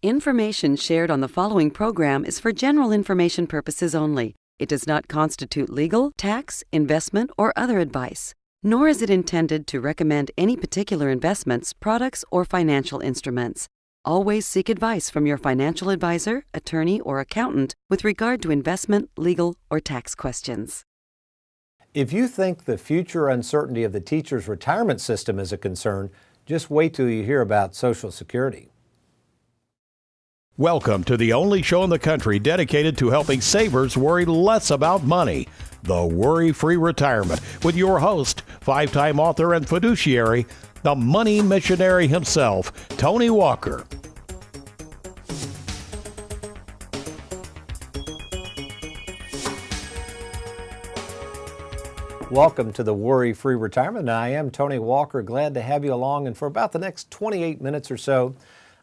Information shared on the following program is for general information purposes only. It does not constitute legal, tax, investment, or other advice, nor is it intended to recommend any particular investments, products, or financial instruments. Always seek advice from your financial advisor, attorney, or accountant with regard to investment, legal, or tax questions. If you think the future uncertainty of the teacher's retirement system is a concern, just wait till you hear about Social Security. Welcome to the only show in the country dedicated to helping savers worry less about money, the WorryFree Retirement, with your host, five-time author and fiduciary, the money missionary himself, Tony Walker. Welcome to the WorryFree Retirement. I am Tony Walker, glad to have you along. And for about the next 28 minutes or so,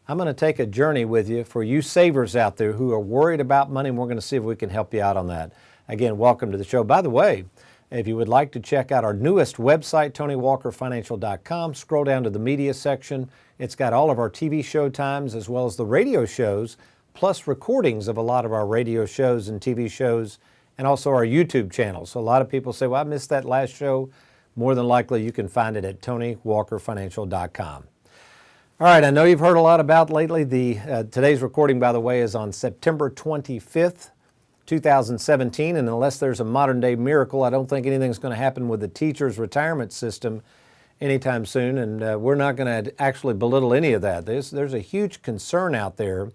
I'm going to take a journey with you for you savers out there who are worried about money, and we're going to see if we can help you out on that. Again, welcome to the show. By the way, if you would like to check out our newest website, TonyWalkerFinancial.com, scroll down to the media section. It's got all of our TV show times as well as the radio shows, plus recordings of a lot of our radio shows and TV shows, and also our YouTube channel. So a lot of people say, well, I missed that last show. More than likely, you can find it at TonyWalkerFinancial.com. All right, I know you've heard a lot about lately. Today's recording, by the way, is on September 25th. 2017, and unless there's a modern day miracle, I don't think anything's going to happen with the teacher's retirement system anytime soon, and we're not going to actually belittle any of that. There's a huge concern out there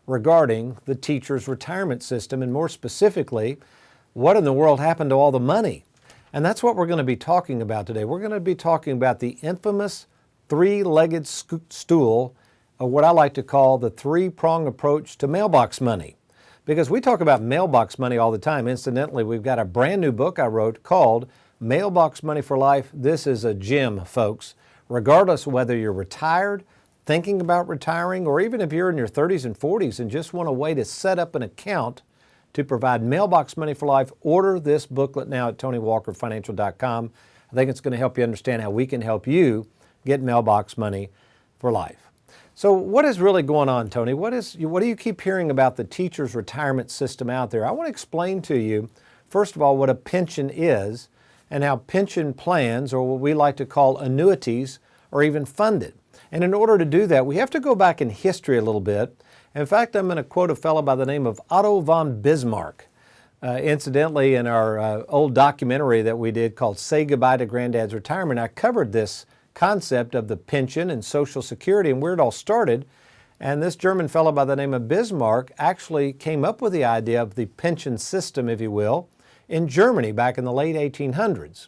regarding the teacher's retirement system, and more specifically, what in the world happened to all the money? And that's what we're going to be talking about today. We're going to be talking about the infamous three-legged stool, or what I like to call the three-prong approach to mailbox money. Because we talk about mailbox money all the time. Incidentally, we've got a brand new book I wrote called Mailbox Money for Life. This is a gem, folks. Regardless of whether you're retired, thinking about retiring, or even if you're in your 30s and 40s and just want a way to set up an account to provide mailbox money for life, order this booklet now at TonyWalkerFinancial.com. I think it's going to help you understand how we can help you get mailbox money for life. So what is really going on, Tony? What do you keep hearing about the teacher's retirement system out there? I want to explain to you, first of all, what a pension is and how pension plans, or what we like to call annuities, are even funded. And in order to do that, we have to go back in history a little bit. In fact, I'm going to quote a fellow by the name of Otto von Bismarck. Incidentally, in our old documentary that we did called Say Goodbye to Granddad's Retirement, I covered this concept of the pension and Social Security and where it all started. And this German fellow by the name of Bismarck actually came up with the idea of the pension system, if you will, in Germany back in the late 1800s.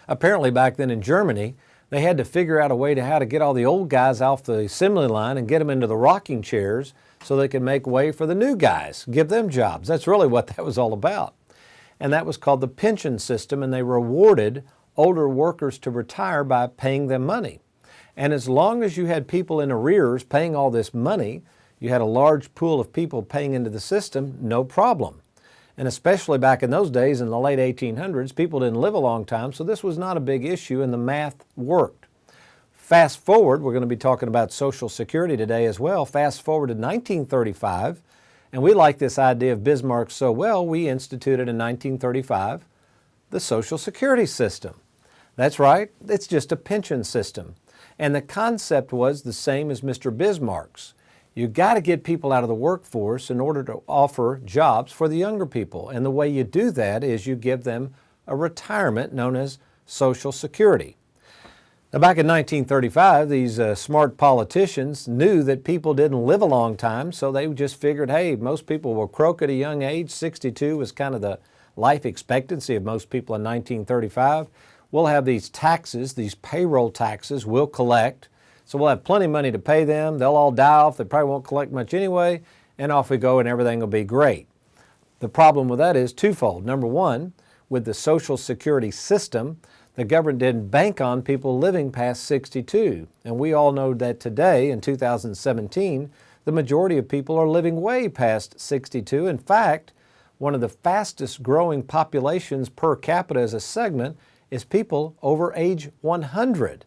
Apparently back then in Germany, they had to figure out a way to how to get all the old guys off the assembly line and get them into the rocking chairs so they could make way for the new guys, give them jobs. That's really what that was all about. And that was called the pension system, and they rewarded older workers to retire by paying them money. And as long as you had people in arrears paying all this money, you had a large pool of people paying into the system, no problem. And especially back in those days in the late 1800s, people didn't live a long time, so this was not a big issue and the math worked. Fast forward, we're going to be talking about Social Security today as well. Fast forward to 1935, and we like this idea of Bismarck so well, we instituted in 1935 the Social Security system. That's right, it's just a pension system. And the concept was the same as Mr. Bismarck's. You've got to get people out of the workforce in order to offer jobs for the younger people. And the way you do that is you give them a retirement known as Social Security. Now, back in 1935, these smart politicians knew that people didn't live a long time, so they just figured, hey, most people will croak at a young age. 62 was kind of the life expectancy of most people in 1935. We'll have these taxes, these payroll taxes we'll collect. So we'll have plenty of money to pay them. They'll all die off. They probably won't collect much anyway. And off we go and everything will be great. The problem with that is twofold. Number one, with the Social Security system, the government didn't bank on people living past 62. And we all know that today, in 2017, the majority of people are living way past 62. In fact, one of the fastest growing populations per capita as a segment is people over age 100.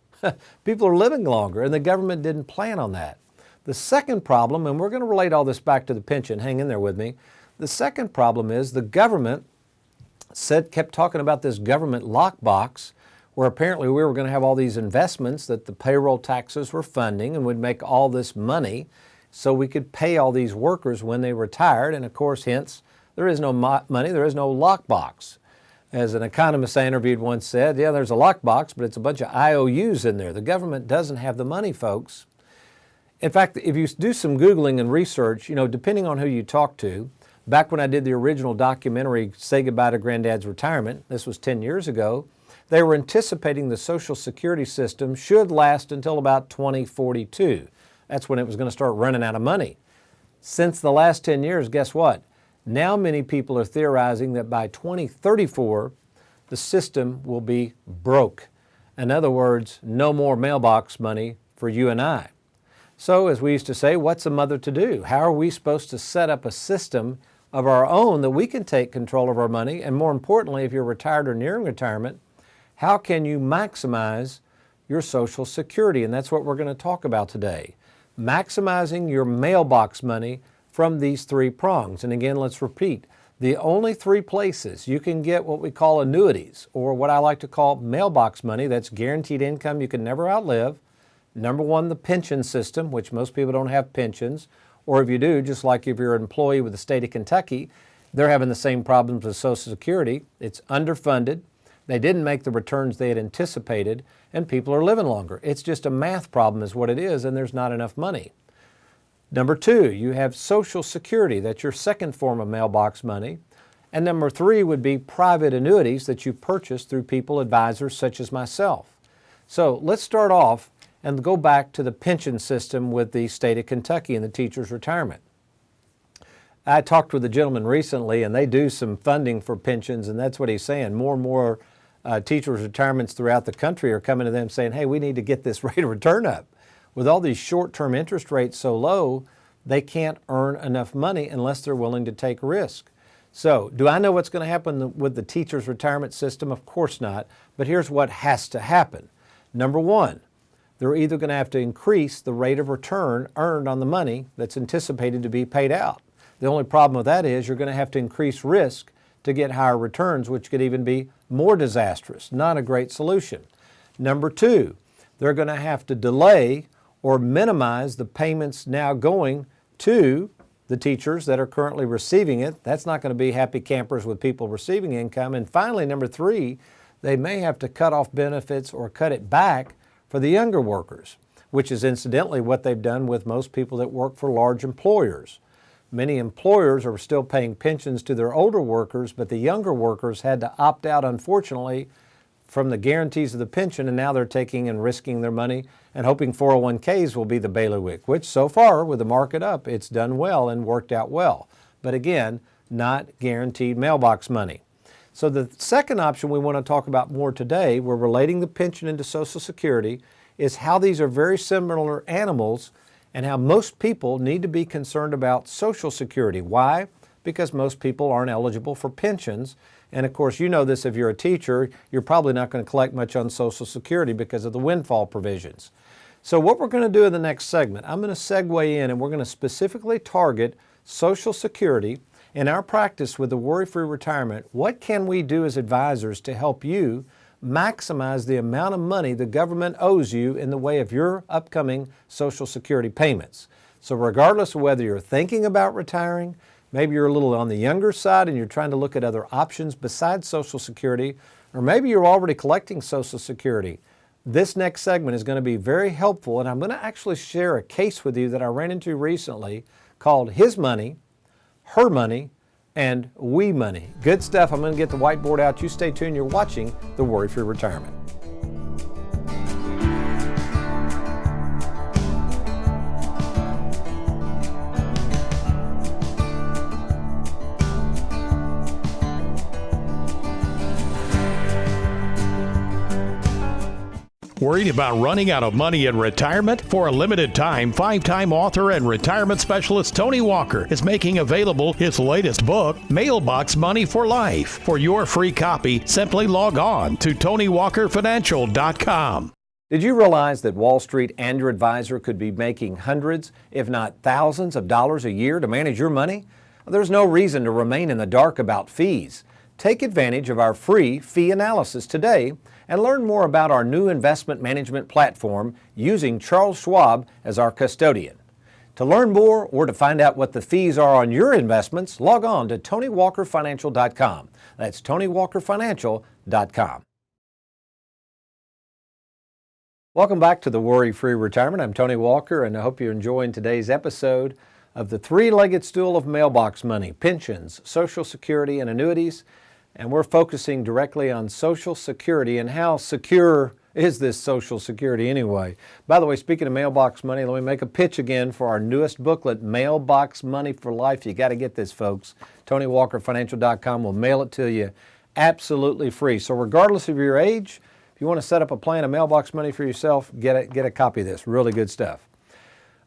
People are living longer, and the government didn't plan on that. The second problem, and we're going to relate all this back to the pension, hang in there with me. The second problem is the government kept talking about this government lockbox, where apparently we were going to have all these investments that the payroll taxes were funding and would make all this money so we could pay all these workers when they retired. And of course, hence, there is no money, there is no lockbox. As an economist I interviewed once said, yeah, there's a lockbox, but it's a bunch of IOUs in there. The government doesn't have the money, folks. In fact, if you do some Googling and research, depending on who you talk to, back when I did the original documentary, Say Goodbye to Granddad's Retirement, this was 10 years ago, they were anticipating the Social Security system should last until about 2042. That's when it was going to start running out of money. Since the last 10 years, guess what? Now many people are theorizing that by 2034, the system will be broke. In other words, no more mailbox money for you and I. So as we used to say, what's a mother to do? How are we supposed to set up a system of our own that we can take control of our money? And more importantly, if you're retired or nearing retirement, how can you maximize your Social Security? And that's what we're going to talk about today. Maximizing your mailbox money from these three prongs. And again, let's repeat, the only three places you can get what we call annuities, or what I like to call mailbox money, that's guaranteed income you can never outlive. Number one, the pension system, which most people don't have pensions, or if you do, just like if you're an employee with the state of Kentucky, they're having the same problems with Social Security. It's underfunded. They didn't make the returns they had anticipated, and people are living longer. It's just a math problem is what it is, and there's not enough money. Number two, you have Social Security. That's your second form of mailbox money. And number three would be private annuities that you purchase through people, advisors such as myself. So let's start off and go back to the pension system with the state of Kentucky and the teachers' retirement. I talked with a gentleman recently, and they do some funding for pensions, and that's what he's saying. More and more teachers' retirements throughout the country are coming to them saying, hey, we need to get this rate of return up. With all these short-term interest rates so low, they can't earn enough money unless they're willing to take risk. So, do I know what's going to happen with the teachers' retirement system? Of course not, but here's what has to happen. Number one, they're either going to have to increase the rate of return earned on the money that's anticipated to be paid out. The only problem with that is you're going to have to increase risk to get higher returns, which could even be more disastrous. Not a great solution. Number two, they're going to have to delay or minimize the payments now going to the teachers that are currently receiving it. That's not going to be happy campers with people receiving income. And finally, number three, they may have to cut off benefits or cut it back for the younger workers, which is incidentally what they've done with most people that work for large employers. Many employers are still paying pensions to their older workers, but the younger workers had to opt out, unfortunately, from the guarantees of the pension, and now they're taking and risking their money and hoping 401ks will be the bailiwick, which so far, with the market up, it's done well and worked out well. But again, not guaranteed mailbox money. So the second option we want to talk about more today, we're relating the pension into Social Security, is how these are very similar animals and how most people need to be concerned about Social Security. Why? Because most people aren't eligible for pensions. And of course, you know this if you're a teacher, you're probably not going to collect much on Social Security because of the windfall provisions. So what we're going to do in the next segment, I'm going to segue in and we're going to specifically target Social Security. In our practice with the Worry-Free Retirement, what can we do as advisors to help you maximize the amount of money the government owes you in the way of your upcoming Social Security payments? So regardless of whether you're thinking about retiring, maybe you're a little on the younger side and you're trying to look at other options besides Social Security, or maybe you're already collecting Social Security, this next segment is going to be very helpful, and I'm going to actually share a case with you that I ran into recently called His Money, Her Money, and We Money. Good stuff. I'm going to get the whiteboard out. You stay tuned. You're watching the Worry-Free Retirement. Worried about running out of money in retirement? For a limited time, five-time author and retirement specialist Tony Walker is making available his latest book, Mailbox Money for Life. For your free copy, simply log on to TonyWalkerFinancial.com. Did you realize that Wall Street and your advisor could be making hundreds, if not thousands of dollars a year to manage your money? There's no reason to remain in the dark about fees. Take advantage of our free fee analysis today and learn more about our new investment management platform using Charles Schwab as our custodian. To learn more or to find out what the fees are on your investments, log on to TonyWalkerFinancial.com. That's TonyWalkerFinancial.com. Welcome back to the Worry-Free Retirement. I'm Tony Walker, and I hope you're enjoying today's episode of the three-legged stool of mailbox money: pensions, Social Security, and annuities. And we're focusing directly on Social Security and how secure is this Social Security anyway. By the way, speaking of mailbox money, let me make a pitch again for our newest booklet, Mailbox Money for Life. You got to get this, folks. TonyWalkerFinancial.com will mail it to you absolutely free. So regardless of your age, if you want to set up a plan of mailbox money for yourself, get a copy of this. Really good stuff.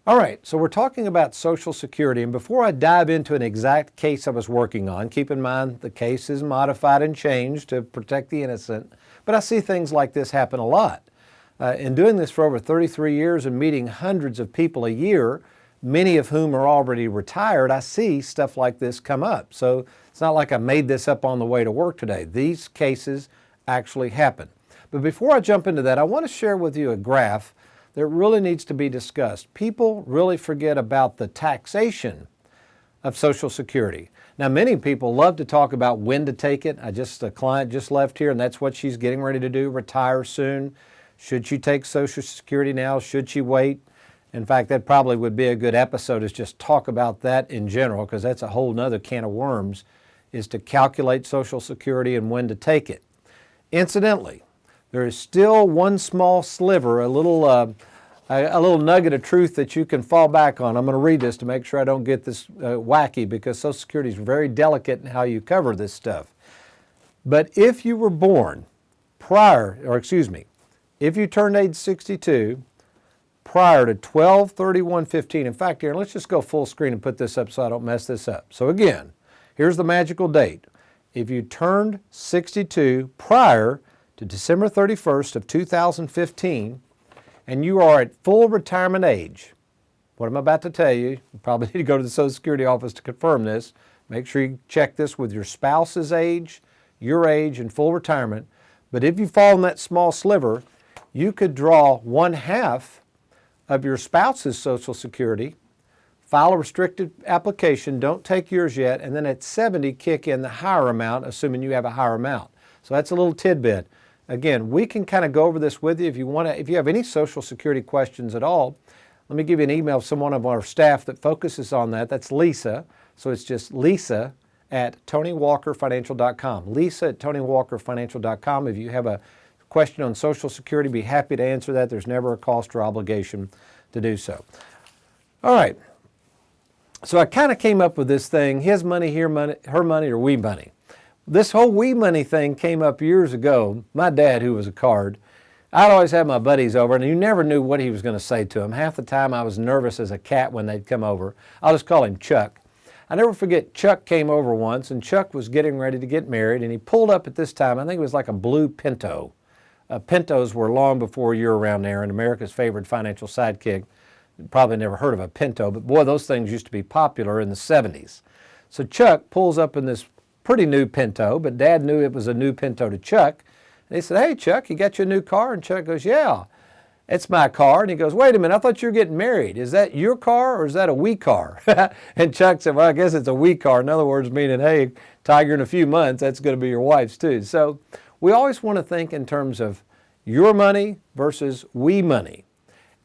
All right, so we're talking about Social Security, and before I dive into an exact case I was working on, keep in mind the case is modified and changed to protect the innocent, but I see things like this happen a lot. In doing this for over 33 years and meeting hundreds of people a year, many of whom are already retired, I see stuff like this come up. So it's not like I made this up on the way to work today. These cases actually happen. But before I jump into that, I want to share with you a graph that really needs to be discussed. People really forget about the taxation of Social Security. Now, many people love to talk about when to take it. A client just left here, and that's what she's getting ready to do, retire soon. Should she take Social Security now? Should she wait? In fact, that probably would be a good episode, is just talk about that in general, because that's a whole nother can of worms, is to calculate Social Security and when to take it. Incidentally, there is still one small sliver, a little nugget of truth that you can fall back on. I'm going to read this to make sure I don't get this wacky, because Social Security is very delicate in how you cover this stuff. But if you were born if you turned age 62 prior to 12/31/15, in fact, Aaron, let's just go full screen and put this up so I don't mess this up. So again, here's the magical date. If you turned 62 prior to December 31st of 2015, and you are at full retirement age, what I'm about to tell you, you probably need to go to the Social Security office to confirm this. Make sure you check this with your spouse's age, your age, and full retirement. But if you fall in that small sliver, you could draw 1/2 of your spouse's Social Security, file a restricted application, don't take yours yet, and then at 70 kick in the higher amount, assuming you have a higher amount. So that's a little tidbit. Again, we can kind of go over this with you if you want to. If you have any Social Security questions at all, let me give you an email of someone of our staff that focuses on that. That's Lisa. So it's just Lisa at TonyWalkerFinancial.com. Lisa at TonyWalkerFinancial.com. If you have a question on Social Security, be happy to answer that. There's never a cost or obligation to do so. All right. So I kind of came up with this thing: his money, her money, or we money. This whole we money thing came up years ago. My dad, who was a card, I'd always have my buddies over, and you never knew what he was going to say to them. Half the time I was nervous as a cat when they'd come over. I'll just call him Chuck. I never forget, Chuck came over once, and Chuck was getting ready to get married, and he pulled up at this time. I think it was like a blue Pinto. Pintos were long before you were around there, and America's favorite financial sidekick. Probably never heard of a Pinto, but boy, those things used to be popular in the 70s. So Chuck pulls up in this pretty new Pinto, but Dad knew it was a new Pinto to Chuck. And he said, "Hey, Chuck, you got your new car?" And Chuck goes, "Yeah, it's my car." And he goes, "Wait a minute, I thought you were getting married. Is that your car or is that a we car?" And Chuck said, "Well, I guess it's a we car." In other words, meaning, hey, Tiger, in a few months, that's going to be your wife's too. So we always want to think in terms of your money versus we money.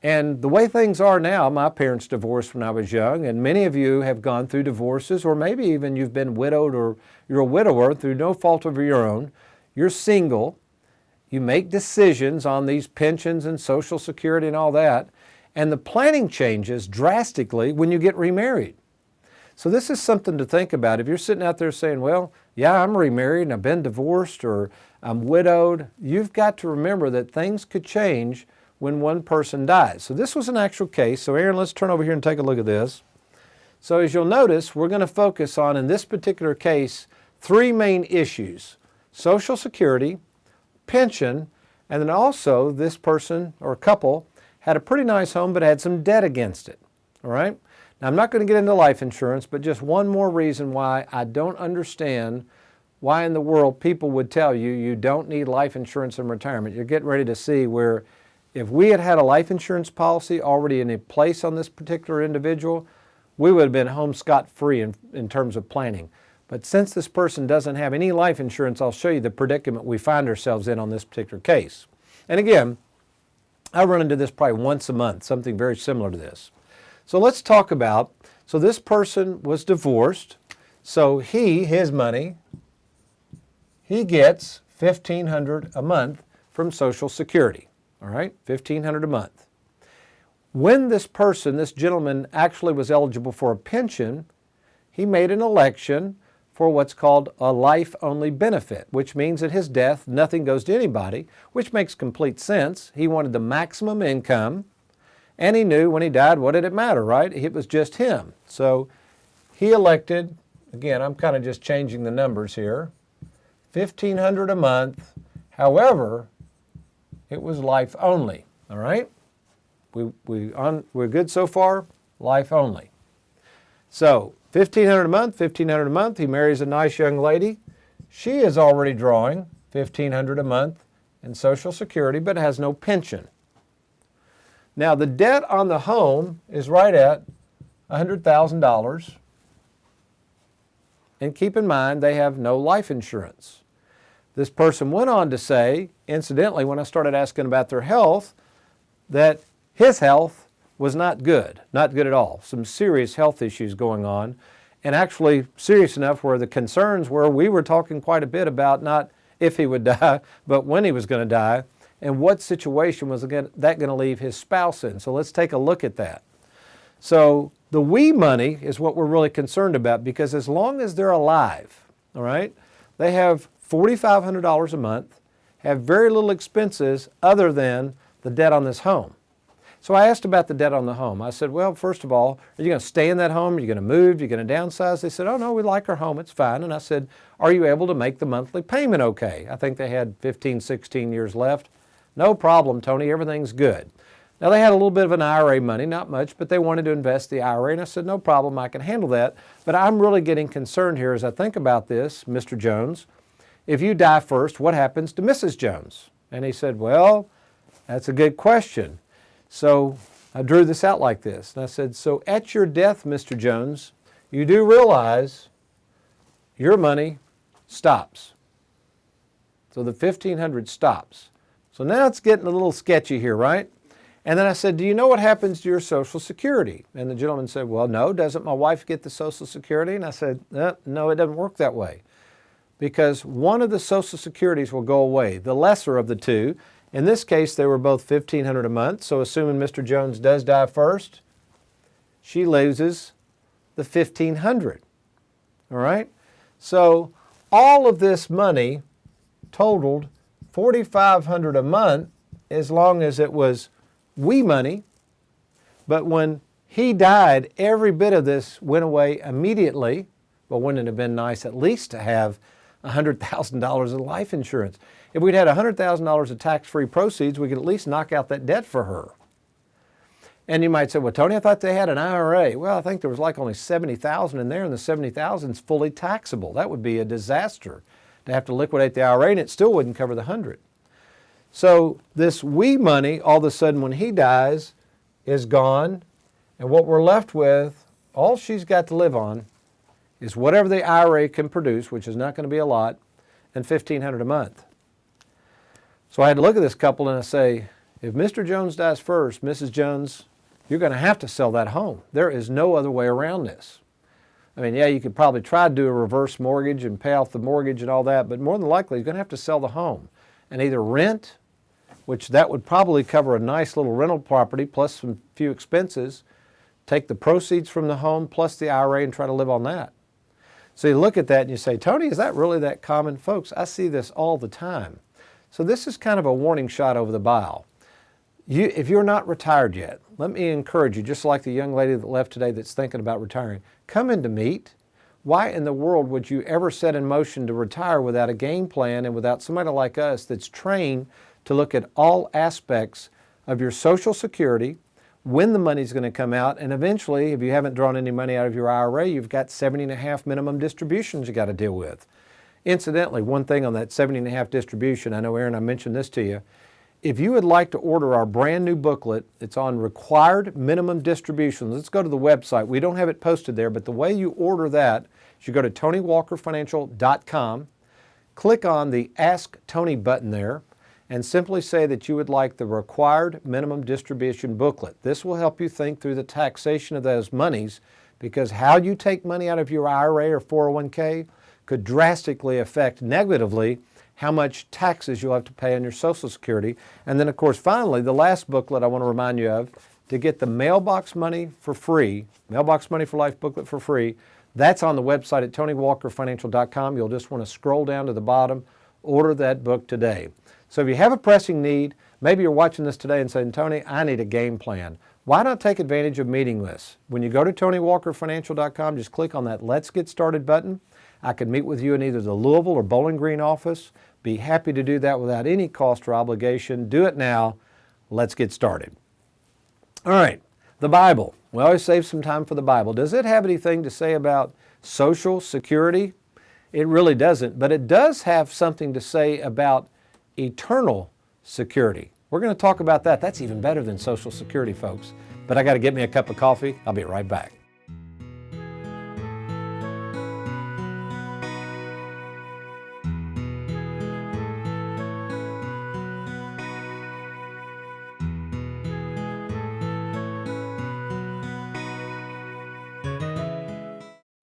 And the way things are now, my parents divorced when I was young, and many of you have gone through divorces, or maybe even you've been widowed or you're a widower through no fault of your own. You're single. You make decisions on these pensions and Social Security and all that, and the planning changes drastically when you get remarried. So this is something to think about. If you're sitting out there saying, well, yeah, I'm remarried and I've been divorced, or I'm widowed, you've got to remember that things could change when one person dies. So this was an actual case. So Aaron, let's turn over here and take a look at this. So as you'll notice, we're going to focus on, in this particular case, three main issues: Social Security, pension, And then also this person or couple had a pretty nice home but had some debt against it. All right? Now I'm not going to get into life insurance, but just one more reason why I don't understand why in the world people would tell you you don't need life insurance in retirement. You're getting ready to see where if we had had a life insurance policy already in place on this particular individual, we would have been home scot-free in terms of planning. But since this person doesn't have any life insurance, I'll show you the predicament we find ourselves in on this particular case. And again, I run into this probably once a month, something very similar to this. So let's talk about, so this person was divorced, so his money, he gets $1,500 a month from Social Security, all right, $1,500 a month. When this person, this gentleman, actually was eligible for a pension, he made an election for what's called a life-only benefit, which means at his death, nothing goes to anybody, which makes complete sense. He wanted the maximum income, and he knew when he died, what did it matter, right? It was just him. So he elected, again, I'm kind of just changing the numbers here, $1,500 a month. However, it was life only, all right? We're good so far, life only. So $1,500 a month, $1,500 a month. He marries a nice young lady. She is already drawing $1,500 a month in Social Security, but has no pension. Now the debt on the home is right at $100,000. And keep in mind, they have no life insurance. This person went on to say, incidentally, when I started asking about their health, that his health was not good at all. Some serious health issues going on, and actually serious enough where the concerns were, we were talking quite a bit about not if he would die, but when he was going to die, and what situation was that going to leave his spouse in. So let's take a look at that. So the we money is what we're really concerned about, because as long as they're alive, all right, they have $4,500 a month, have very little expenses other than the debt on this home. So I asked about the debt on the home. I said, well, first of all, are you going to stay in that home? Are you going to move? Are you going to downsize? They said, oh, no, we like our home. It's fine. And I said, are you able to make the monthly payment okay? I think they had 15, 16 years left. No problem, Tony. Everything's good. Now, they had a little bit of an IRA money, not much, but they wanted to invest the IRA. And I said, no problem. I can handle that. But I'm really getting concerned here as I think about this, Mr. Jones. If you die first, what happens to Mrs. Jones? And he said, well, that's a good question. So I drew this out like this. And I said, so at your death, Mr. Jones, you do realize your money stops. So the $1,500 stops. So now it's getting a little sketchy here, right? And then I said, do you know what happens to your Social Security? And the gentleman said, well, no, doesn't my wife get the Social Security? And I said, no, it doesn't work that way. Because one of the Social Securities will go away, the lesser of the two. In this case, they were both $1,500 a month, so assuming Mr. Jones does die first, she loses the $1,500, all right? So all of this money totaled $4,500 a month as long as it was we money, but when he died, every bit of this went away immediately. Well, wouldn't it have been nice at least to have $100,000 in life insurance? If we'd had $100,000 of tax-free proceeds, we could at least knock out that debt for her. And you might say, well, Tony, I thought they had an IRA. Well, I think there was like only $70,000 in there, and the $70,000 is fully taxable. That would be a disaster to have to liquidate the IRA, and it still wouldn't cover the $100,000. So this we money, all of a sudden when he dies, is gone, and what we're left with, all she's got to live on is whatever the IRA can produce, which is not going to be a lot, and $1,500 a month. So I had to look at this couple and I say, if Mr. Jones dies first, Mrs. Jones, you're going to have to sell that home. There is no other way around this. I mean, yeah, you could probably try to do a reverse mortgage and pay off the mortgage and all that, but more than likely you're going to have to sell the home and either rent, which that would probably cover a nice little rental property plus some few expenses, take the proceeds from the home plus the IRA and try to live on that. So you look at that and you say, Tony, is that really that common? Folks, I see this all the time. So this is kind of a warning shot over the bow. If you're not retired yet, let me encourage you, just like the young lady that left today that's thinking about retiring, come in to meet. Why in the world would you ever set in motion to retire without a game plan and without somebody like us that's trained to look at all aspects of your Social Security, when the money's going to come out, and eventually, if you haven't drawn any money out of your IRA, you've got 70.5 minimum distributions you got to deal with. Incidentally, one thing on that 70.5 distribution, I know, Aaron, I mentioned this to you. If you would like to order our brand new booklet, it's on required minimum distributions. Let's go to the website. We don't have it posted there, but the way you order that is you go to TonyWalkerFinancial.com, click on the Ask Tony button there, and simply say that you would like the required minimum distribution booklet. This will help you think through the taxation of those monies, because how you take money out of your IRA or 401k could drastically affect negatively how much taxes you'll have to pay on your Social Security. And then, of course, finally, the last booklet I want to remind you of, to get the Mailbox Money for free, Mailbox Money for Life booklet for free, that's on the website at TonyWalkerFinancial.com. You'll just want to scroll down to the bottom, order that book today. So if you have a pressing need, maybe you're watching this today and saying, Tony, I need a game plan. Why not take advantage of meeting lists? When you go to TonyWalkerFinancial.com, just click on that Let's Get Started button. I can meet with you in either the Louisville or Bowling Green office. Be happy to do that without any cost or obligation. Do it now. Let's get started. All right, the Bible. We always save some time for the Bible. Does it have anything to say about Social Security? It really doesn't, but it does have something to say about eternal security. We're going to talk about that. That's even better than Social Security, folks. But I got to get me a cup of coffee. I'll be right back.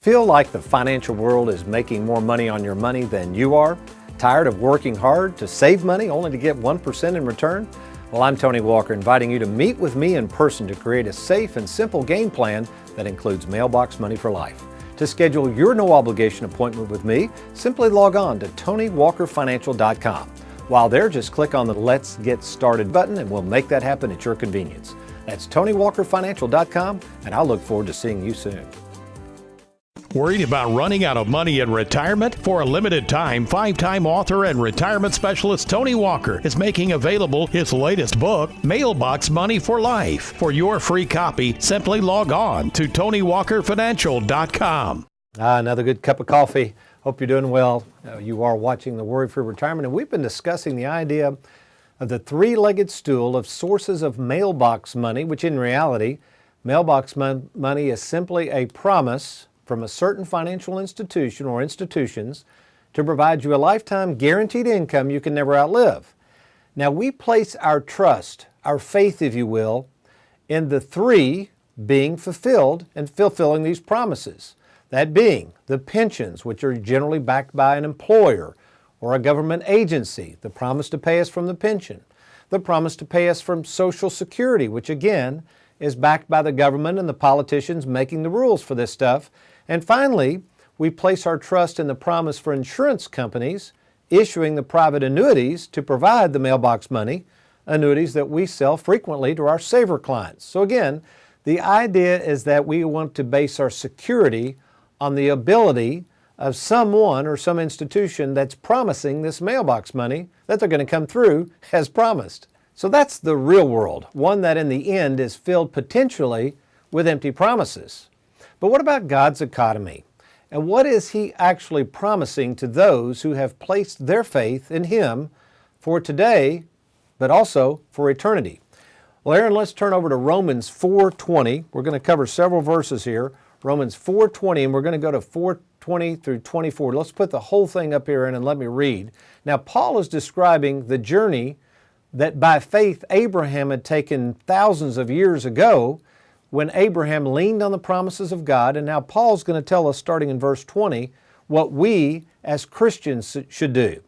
Feel like the financial world is making more money on your money than you are? Tired of working hard to save money only to get 1% in return? Well, I'm Tony Walker, inviting you to meet with me in person to create a safe and simple game plan that includes Mailbox Money for Life. To schedule your no-obligation appointment with me, simply log on to TonyWalkerFinancial.com. While there, just click on the Let's Get Started button and we'll make that happen at your convenience. That's TonyWalkerFinancial.com, and I'll look forward to seeing you soon. Worried about running out of money in retirement? For a limited time, five-time author and retirement specialist Tony Walker is making available his latest book, Mailbox Money for Life. For your free copy, simply log on to TonyWalkerFinancial.com. Another good cup of coffee. Hope you're doing well. You are watching the WorryFree Retirement, and we've been discussing the idea of the three-legged stool of sources of mailbox money, which in reality, mailbox money is simply a promise from a certain financial institution or institutions to provide you a lifetime guaranteed income you can never outlive. Now, we place our trust, our faith, if you will, in the three being fulfilled and fulfilling these promises. That being the pensions, which are generally backed by an employer or a government agency, the promise to pay us from the pension, the promise to pay us from Social Security, which again is backed by the government and the politicians making the rules for this stuff. And finally, we place our trust in the promise for insurance companies issuing the private annuities to provide the mailbox money, annuities that we sell frequently to our saver clients. So again, the idea is that we want to base our security on the ability of someone or some institution that's promising this mailbox money that they're going to come through as promised. So that's the real world, one that in the end is filled potentially with empty promises. But what about God's economy? And what is He actually promising to those who have placed their faith in Him for today, but also for eternity? Well, Aaron, let's turn over to Romans 4:20. We're going to cover several verses here. Romans 4:20, and we're going to go to 4:20 through 24. Let's put the whole thing up here and let me read. Now, Paul is describing the journey that by faith Abraham had taken thousands of years ago, when Abraham leaned on the promises of God. And now Paul's going to tell us, starting in verse 20, what we as Christians should do.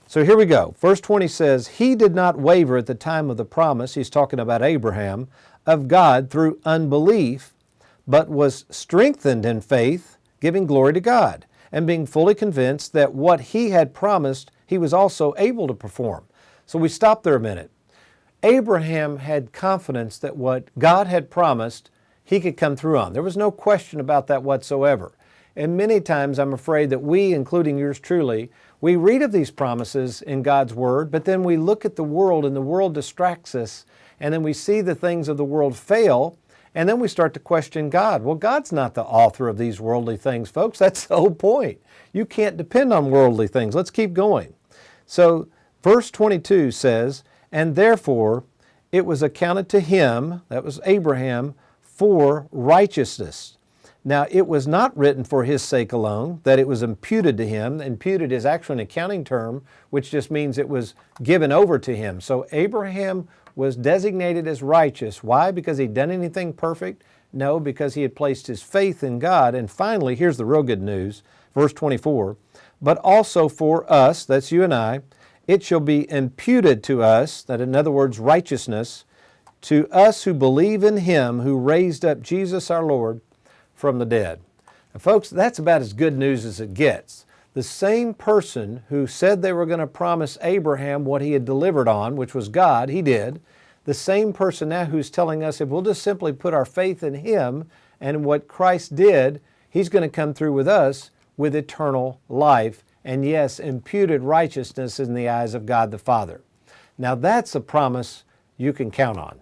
So here we go. Verse 20 says, He did not waver at the time of the promise, he's talking about Abraham, of God through unbelief, but was strengthened in faith, giving glory to God, and being fully convinced that what he had promised, he was also able to perform. So we stop there a minute. Abraham had confidence that what God had promised, he could come through on. There was no question about that whatsoever. And many times I'm afraid that we, including yours truly, We read of these promises in God's Word, but then we look at the world and the world distracts us, and then we see the things of the world fail, and then we start to question God. Well, God's not the author of these worldly things, folks. That's the whole point. You can't depend on worldly things. Let's keep going. So verse 22 says, and therefore it was accounted to him, that was Abraham, for righteousness. Now, it was not written for his sake alone, that it was imputed to him. Imputed is actually an accounting term, which just means it was given over to him. So Abraham was designated as righteous. Why? Because he'd done anything perfect? No, because he had placed his faith in God. And finally, here's the real good news, verse 24, but also for us, that's you and I, it shall be imputed to us, that in other words, righteousness, to us who believe in him who raised up Jesus our Lord from the dead. Now, folks, that's about as good news as it gets. The same person who said they were going to promise Abraham what he had delivered on, which was God, he did. The same person now who's telling us if we'll just simply put our faith in him and what Christ did, he's going to come through with us with eternal life. And yes, imputed righteousness in the eyes of God the Father. Now that's a promise you can count on.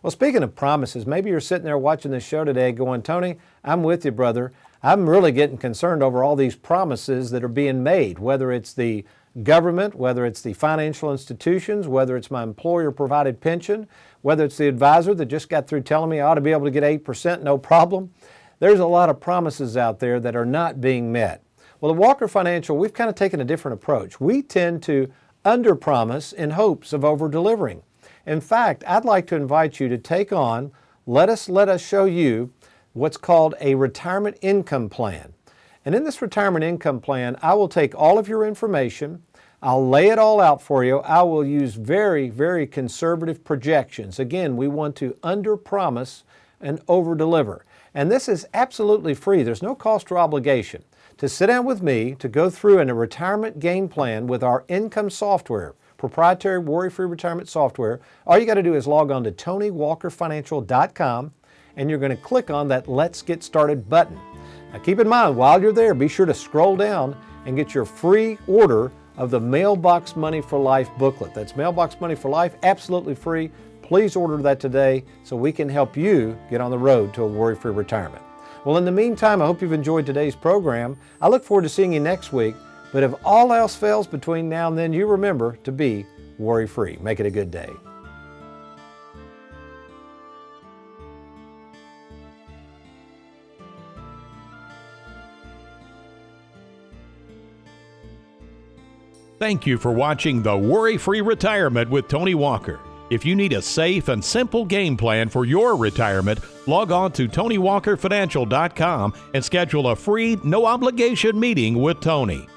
Well, speaking of promises, maybe you're sitting there watching this show today going, Tony, I'm with you, brother. I'm really getting concerned over all these promises that are being made, whether it's the government, whether it's the financial institutions, whether it's my employer-provided pension, whether it's the advisor that just got through telling me I ought to be able to get 8%, no problem. There's a lot of promises out there that are not being met. Well, at Walker Financial, we've kind of taken a different approach. We tend to underpromise in hopes of over-delivering. In fact, I'd like to invite you to take on, let us show you what's called a retirement income plan. And in this retirement income plan, I will take all of your information, I'll lay it all out for you. I will use very, very conservative projections. Again, we want to underpromise and over-deliver. And this is absolutely free. There's no cost or obligation. To sit down with me to go through in a retirement game plan with our income software, proprietary WorryFree Retirement software, all you got to do is log on to TonyWalkerFinancial.com and you're going to click on that Let's Get Started button. Now keep in mind, while you're there, be sure to scroll down and get your free order of the Mailbox Money for Life booklet. That's Mailbox Money for Life, absolutely free. Please order that today so we can help you get on the road to a worry-free retirement. Well, in the meantime, I hope you've enjoyed today's program. I look forward to seeing you next week. But if all else fails between now and then, you remember to be worry-free. Make it a good day. Thank you for watching the Worry-Free Retirement with Tony Walker. If you need a safe and simple game plan for your retirement, log on to TonyWalkerFinancial.com and schedule a free, no-obligation meeting with Tony.